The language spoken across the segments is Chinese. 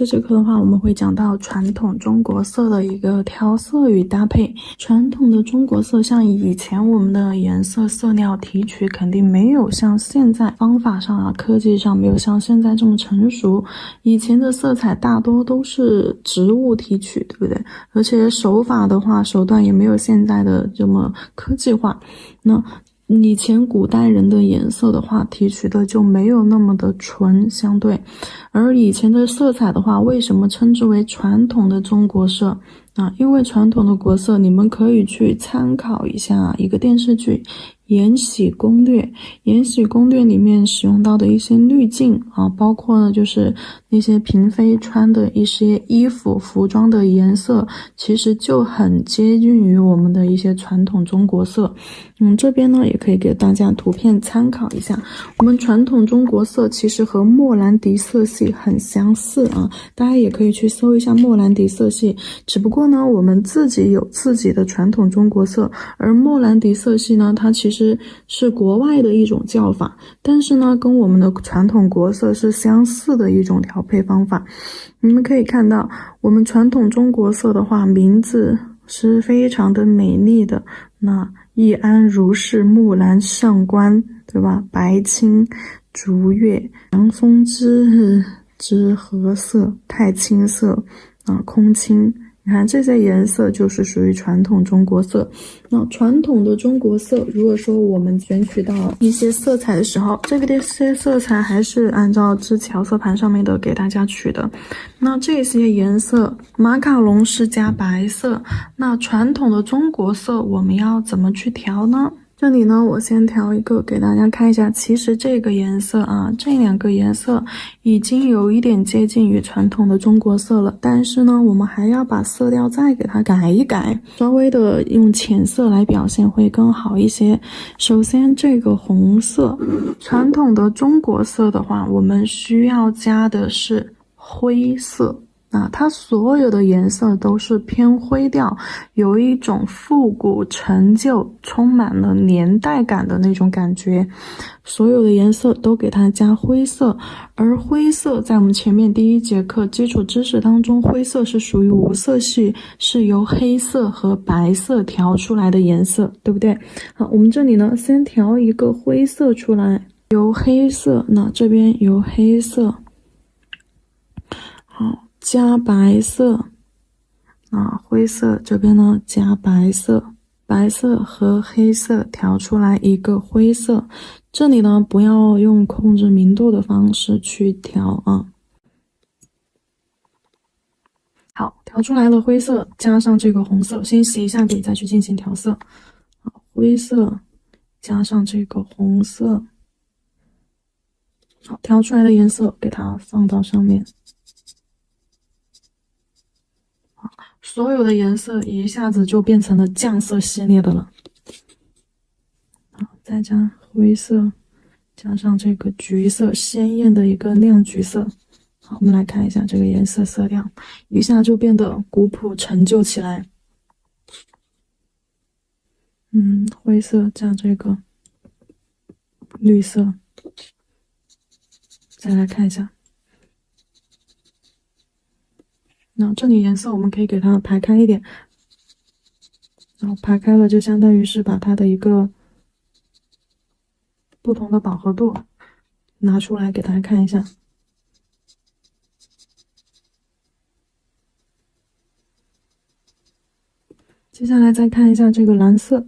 这节课的话，我们会讲到传统中国色的一个调色与搭配。传统的中国色，像以前我们的颜色色料提取肯定没有像现在方法上啊，科技上没有像现在这么成熟。以前的色彩大多都是植物提取，对不对？而且手法的话，手段也没有现在的这么科技化。那以前古代人的颜色的话，提取的就没有那么的纯，相对。而以前的色彩的话，为什么称之为传统的中国色啊？因为传统的国色，你们可以去参考一下一个电视剧《延禧攻略》。《延禧攻略》里面使用到的一些滤镜啊，包括呢就是那些嫔妃穿的一些衣服、服装的颜色，其实就很接近于我们的一些传统中国色。这边呢也可以给大家图片参考一下。我们传统中国色其实和莫兰迪色系很相似啊，大家也可以去搜一下莫兰迪色系。只不过呢，我们自己有自己的传统中国色，而莫兰迪色系呢，它其实是国外的一种叫法，但是呢，跟我们的传统国色是相似的一种调配方法。你们可以看到，我们传统中国色的话，名字是非常的美丽的。那易安如是木兰上官，对吧？白青竹月，凉风之日之和色，太青色啊，空青。你看这些颜色就是属于传统中国色。那传统的中国色，如果说我们选取到一些色彩的时候，这些色彩还是按照之前色盘上面的给大家取的。那这些颜色，马卡龙是加白色，那传统的中国色我们要怎么去调呢？这里呢，我先调一个给大家看一下。其实这个颜色啊，这两个颜色已经有一点接近于传统的中国色了，但是呢，我们还要把色调再给它改一改，稍微的用浅色来表现会更好一些。首先，这个红色，传统的中国色的话，我们需要加的是灰色。它所有的颜色都是偏灰调，有一种复古陈旧、充满了年代感的那种感觉。所有的颜色都给它加灰色，而灰色在我们前面第一节课基础知识当中，灰色是属于无色系，是由黑色和白色调出来的颜色，对不对？好，我们这里呢，先调一个灰色出来，由黑色，那这边由黑色，好。加白色灰色这边呢加白色，白色和黑色调出来一个灰色。这里呢不要用控制明度的方式去调啊。好，调出来了灰色，加上这个红色，先洗一下笔再去进行调色。好，灰色加上这个红色，好，调出来的颜色给它放到上面。所有的颜色一下子就变成了酱色系列的了。好，再加灰色，加上这个橘色，鲜艳的一个亮橘色。好，我们来看一下这个颜色色调，一下就变得古朴陈旧起来。灰色加这个绿色，再来看一下。那这里颜色我们可以给它排开一点，然后排开了就相当于是把它的一个不同的饱和度拿出来给大家看一下。接下来再看一下这个蓝色，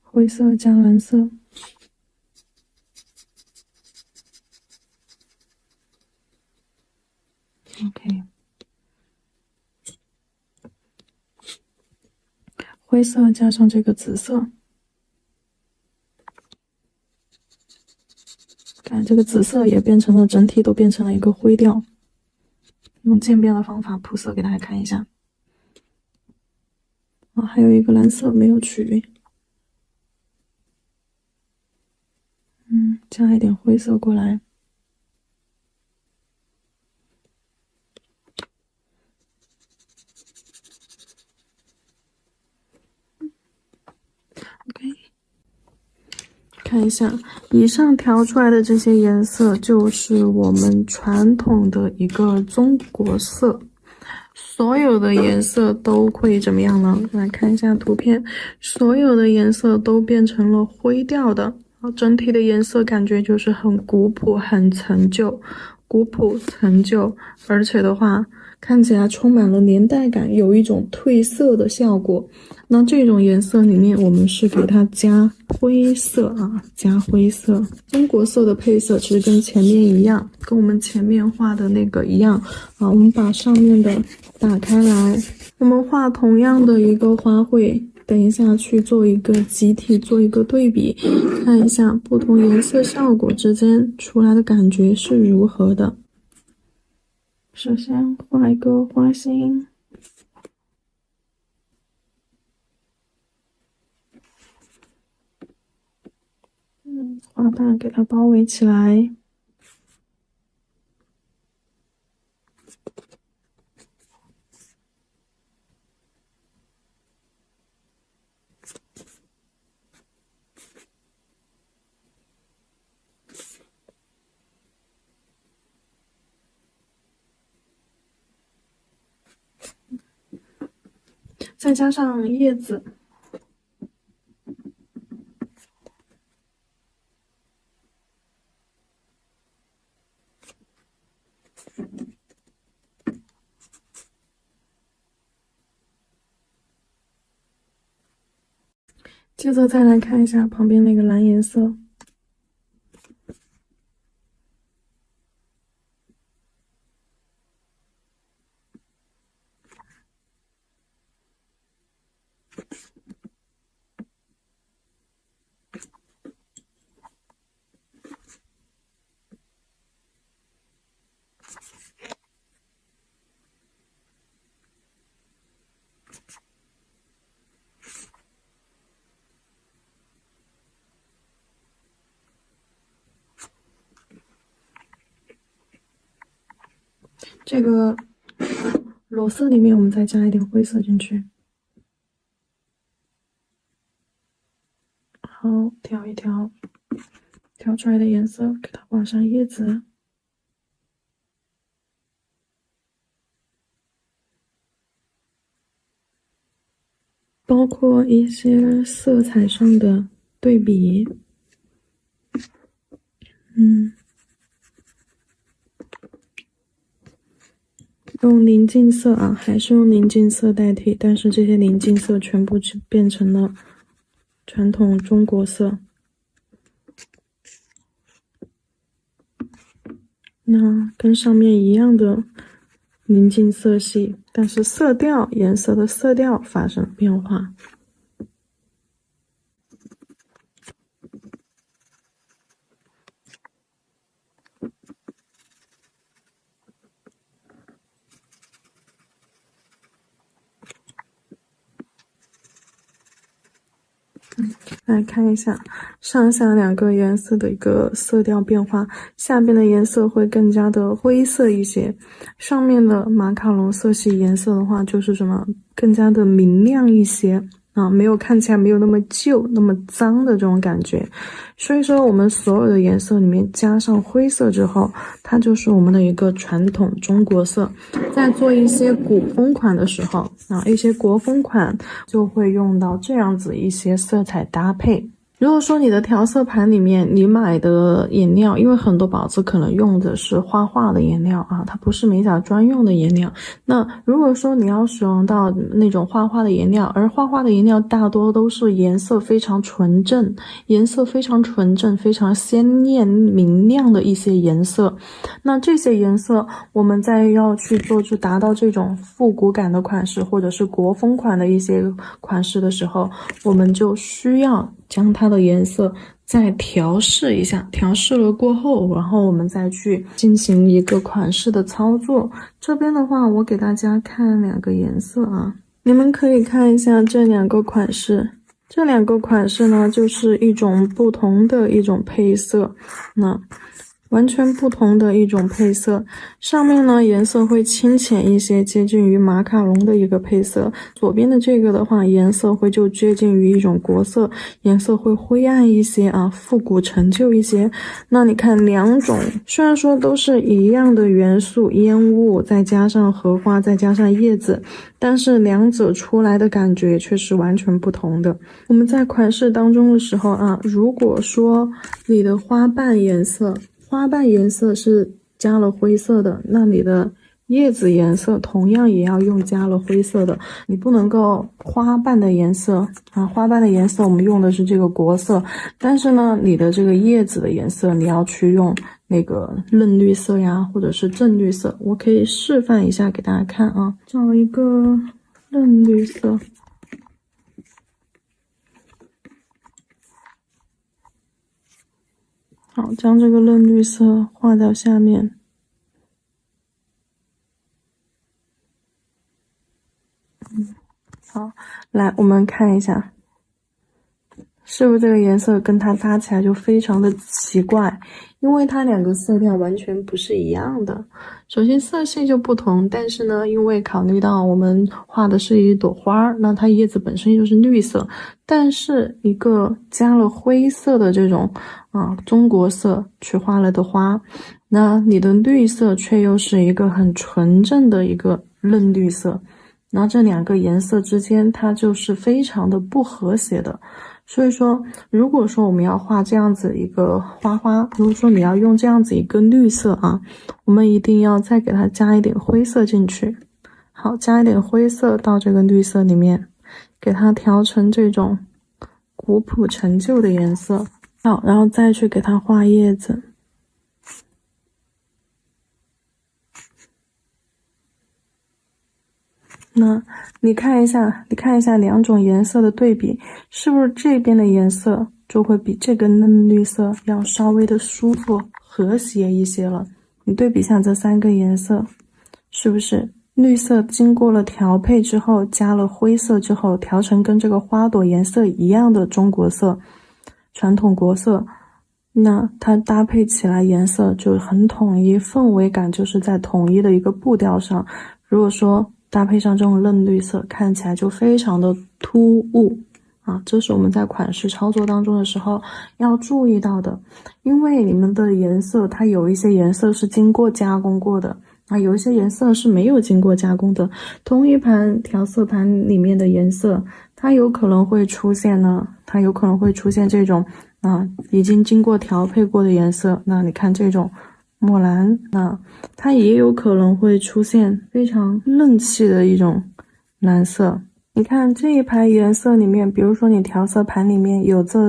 灰色加蓝色。OK， 灰色加上这个紫色，看这个紫色也变成了整体都变成了一个灰调。用渐变的方法铺色给大家看一下。还有一个蓝色没有取，加一点灰色过来。看一下，以上调出来的这些颜色就是我们传统的一个中国色。所有的颜色都会怎么样呢？来看一下图片，所有的颜色都变成了灰调的，整体的颜色感觉就是很古朴、很陈旧，而且的话看起来充满了年代感，有一种褪色的效果。那这种颜色里面我们是给它加灰色啊，加灰色。中国色的配色其实跟前面一样，跟我们前面画的那个一样啊。我们把上面的打开来，我们画同样的一个花卉，等一下去做一个集体，做一个对比，看一下不同颜色效果之间出来的感觉是如何的。首先画一个花心，花瓣给它包围起来。再加上叶子，接着再来看一下旁边那个蓝颜色。这个裸色里面我们再加一点灰色进去。好，调一调，调出来的颜色给它画上叶子。包括一些色彩上的对比。用宁静色啊，还是用宁静色代替，但是这些宁静色全部变成了传统中国色。那跟上面一样的宁静色系，但是色调，颜色的色调发生了变化。来看一下上下两个颜色的一个色调变化，下边的颜色会更加的灰色一些，上面的马卡龙色系颜色的话就是什么更加的明亮一些啊，没有看起来没有那么旧那么脏的这种感觉。所以说我们所有的颜色里面加上灰色之后，它就是我们的一个传统中国色。在做一些古风款的时候啊，一些国风款就会用到这样子一些色彩搭配。如果说你的调色盘里面你买的颜料，因为很多宝子可能用的是画画的颜料啊，它不是美甲专用的颜料。那如果说你要使用到那种画画的颜料，而画画的颜料大多都是颜色非常纯正、非常鲜艳明亮的一些颜色，那这些颜色我们在要去做就达到这种复古感的款式或者是国风款的一些款式的时候，我们就需要将它的颜色再调试一下，调试了过后，然后我们再去进行一个款式的操作。这边的话我给大家看两个颜色啊，你们可以看一下这两个款式，这两个款式呢就是一种不同的一种配色。那完全不同的一种配色。上面呢颜色会清浅一些，接近于马卡龙的一个配色。左边的这个的话，颜色会就接近于一种国色，颜色会灰暗一些啊，复古陈旧一些。那你看两种，虽然说都是一样的元素，烟雾再加上荷花再加上叶子，但是两者出来的感觉却是完全不同的。我们在款式当中的时候啊，如果说你的花瓣颜色是加了灰色的，那你的叶子颜色同样也要用加了灰色的。你不能够花瓣的颜色啊，花瓣的颜色我们用的是这个国色，但是呢你的这个叶子的颜色你要去用那个嫩绿色呀，或者是正绿色。我可以示范一下给大家看啊，找一个嫩绿色，好，将这个嫩绿色画到下面。好，来我们看一下，是不是这个颜色跟它搭起来就非常的奇怪？因为它两个色调完全不是一样的。首先色系就不同，但是呢，因为考虑到我们画的是一朵花，那它叶子本身就是绿色，但是一个加了灰色的这种中国色去画了的花，那你的绿色却又是一个很纯正的一个嫩绿色，那这两个颜色之间它就是非常的不和谐的。所以说如果说我们要画这样子一个花，如果说你要用这样子一个绿色啊，我们一定要再给它加一点灰色进去。好，加一点灰色到这个绿色里面，给它调成这种古朴陈旧的颜色。好，然后再去给它画叶子。那你看一下两种颜色的对比，是不是这边的颜色就会比这个嫩绿色要稍微的舒服和谐一些了？你对比一下这三个颜色，是不是绿色经过了调配之后，加了灰色之后，调成跟这个花朵颜色一样的中国色，传统国色，那它搭配起来颜色就很统一，氛围感就是在统一的一个步调上。如果说搭配上这种嫩绿色，看起来就非常的突兀啊，这是我们在款式操作当中的时候要注意到的。因为你们的颜色它有一些颜色是经过加工过的啊，有一些颜色是没有经过加工的。同一盘调色盘里面的颜色，它有可能会出现这种已经经过调配过的颜色。那你看这种墨蓝，那它也有可能会出现非常嫩气的一种蓝色。你看这一排颜色里面，比如说你调色盘里面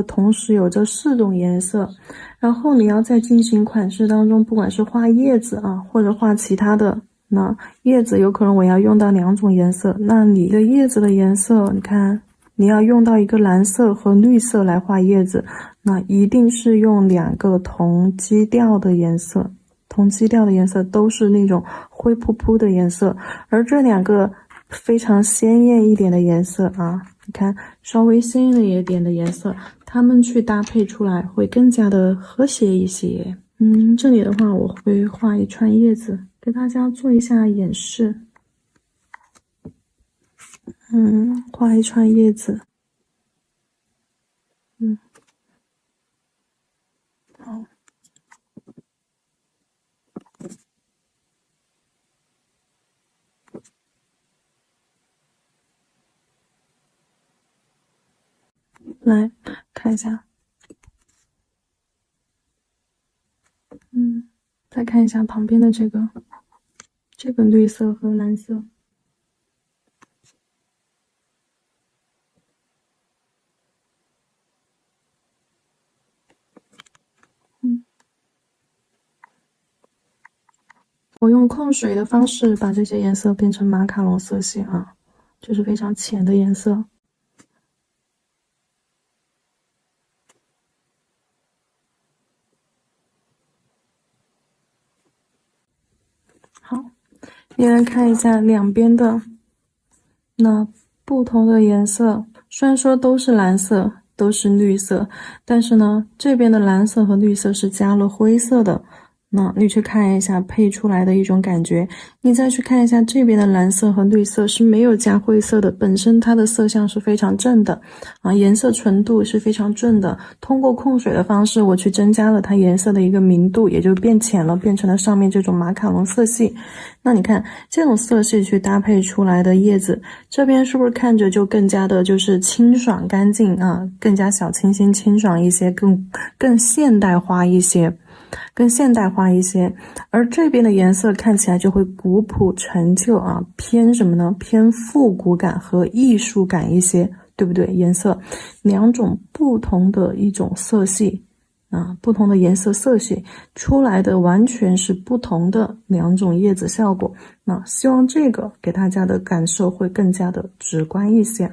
同时有这4种颜色，然后你要在进行款式当中，不管是画叶子或者画其他的，那叶子有可能我要用到2种颜色，那你的叶子的颜色，你看你要用到一个蓝色和绿色来画叶子，那一定是用2个同基调的颜色。同基调的颜色都是那种灰扑扑的颜色，而这2个非常鲜艳一点的颜色你看稍微鲜艳一点的颜色，它们去搭配出来会更加的和谐一些。这里的话我会画一串叶子给大家做一下演示。画一串叶子。好。来看一下，再看一下旁边的这个绿色和蓝色。我用控水的方式把这些颜色变成马卡龙色系就是非常浅的颜色。好，你来看一下两边的那不同的颜色，虽然说都是蓝色，都是绿色，但是呢，这边的蓝色和绿色是加了灰色的，那你去看一下配出来的一种感觉，你再去看一下这边的蓝色和绿色是没有加灰色的，本身它的色相是非常正的颜色纯度是非常正的。通过控水的方式，我去增加了它颜色的一个明度，也就变浅了，变成了上面这种马卡龙色系。那你看这种色系去搭配出来的叶子，这边是不是看着就更加的就是清爽干净更加小清新清爽一些，更现代化一些。而这边的颜色看起来就会古朴陈旧偏什么呢？偏复古感和艺术感一些，对不对？颜色两种不同的一种色系不同的颜色色系出来的完全是不同的两种叶子效果。那希望这个给大家的感受会更加的直观一些